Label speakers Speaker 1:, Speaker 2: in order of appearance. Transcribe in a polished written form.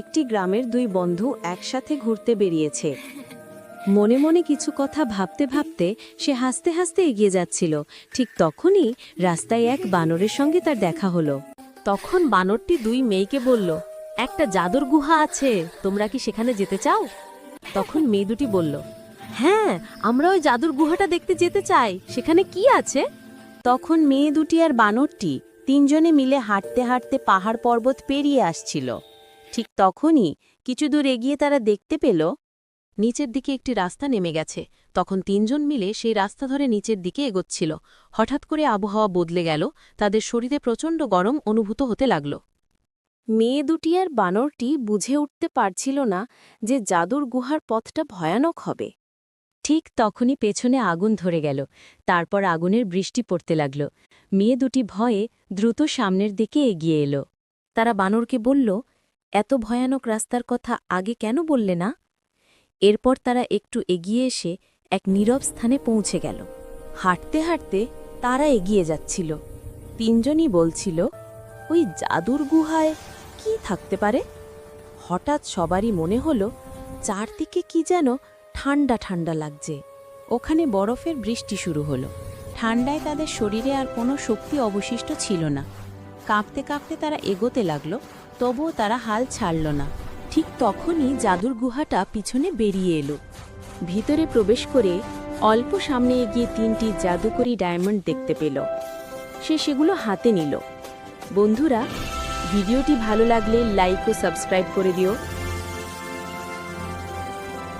Speaker 1: একটি গ্রামের দুই বন্ধু একসাথে ঘুরতে বেরিয়েছে। মনে মনে কিছু কথা ভাবতে ভাবতে সে হাসতে হাসতে এগিয়ে যাচ্ছিল। ঠিক তখনই রাস্তায় এক বানরের সঙ্গে তার দেখা হলো।
Speaker 2: তখন বানরটি দুই মেয়েকে বলল, একটা জাদুর গুহা আছে, তোমরা কি সেখানে যেতে চাও? তখন মেয়ে দুটি বলল, হ্যাঁ, আমরা ওই জাদুর গুহাটা দেখতে যেতে চাই, সেখানে কি আছে?
Speaker 1: তখন মেয়ে দুটি আর বানরটি তিনজনে মিলে হাঁটতে হাঁটতে পাহাড় পর্বত পেরিয়ে আসছিল। ঠিক তখনই কিছু দূর এগিয়ে তারা দেখতে পেল
Speaker 2: নিচের দিকে একটি রাস্তা নেমে গেছে। তখন তিনজন মিলে সেই রাস্তা ধরে নিচের দিকে এগোচ্ছিল। হঠাৎ করে আবহাওয়া বদলে গেল, তাদের শরীরে প্রচণ্ড গরম অনুভূত হতে লাগল।
Speaker 1: মেয়ে দুটি আর বানরটি বুঝে উঠতে পারছিল না যে জাদুর গুহার পথটা ভয়ানক হবে। ঠিক তখনই পেছনে আগুন ধরে গেল। তারপর আগুনের বৃষ্টি পড়তে লাগল। মেয়ে দুটি ভয়ে দ্রুত সামনের দিকে এগিয়ে এলো। তারা বানরকে বলল, এত ভয়ানক রাস্তার কথা আগে কেন বললে না? এরপর তারা একটু এগিয়ে এসে এক নীরব স্থানে পৌঁছে গেল। হাঁটতে হাঁটতে তারা এগিয়ে যাচ্ছিল। তিনজনই বলছিল, ওই জাদুর গুহায় কি থাকতে পারে? হঠাৎ সবারই মনে হলো চারদিকে কি যেন ঠান্ডা ঠান্ডা লাগছে। ওখানে বরফের বৃষ্টি শুরু হলো। ঠান্ডায় তাদের শরীরে আর কোনো শক্তি অবশিষ্ট ছিল না। কাঁপতে কাঁপতে তারা এগোতে লাগলো, তবুও তারা হাল ছাড়ল না। ঠিক তখনই জাদুর গুহাটা পিছনে বেরিয়ে এলো। ভিতরে প্রবেশ করে অল্প সামনে এগিয়ে তিনটি জাদুকরি ডায়মন্ড দেখতে পেল। সে সেগুলো হাতে নিল। বন্ধুরা, ভিডিওটি ভালো লাগলে লাইক ও সাবস্ক্রাইব করে দিও।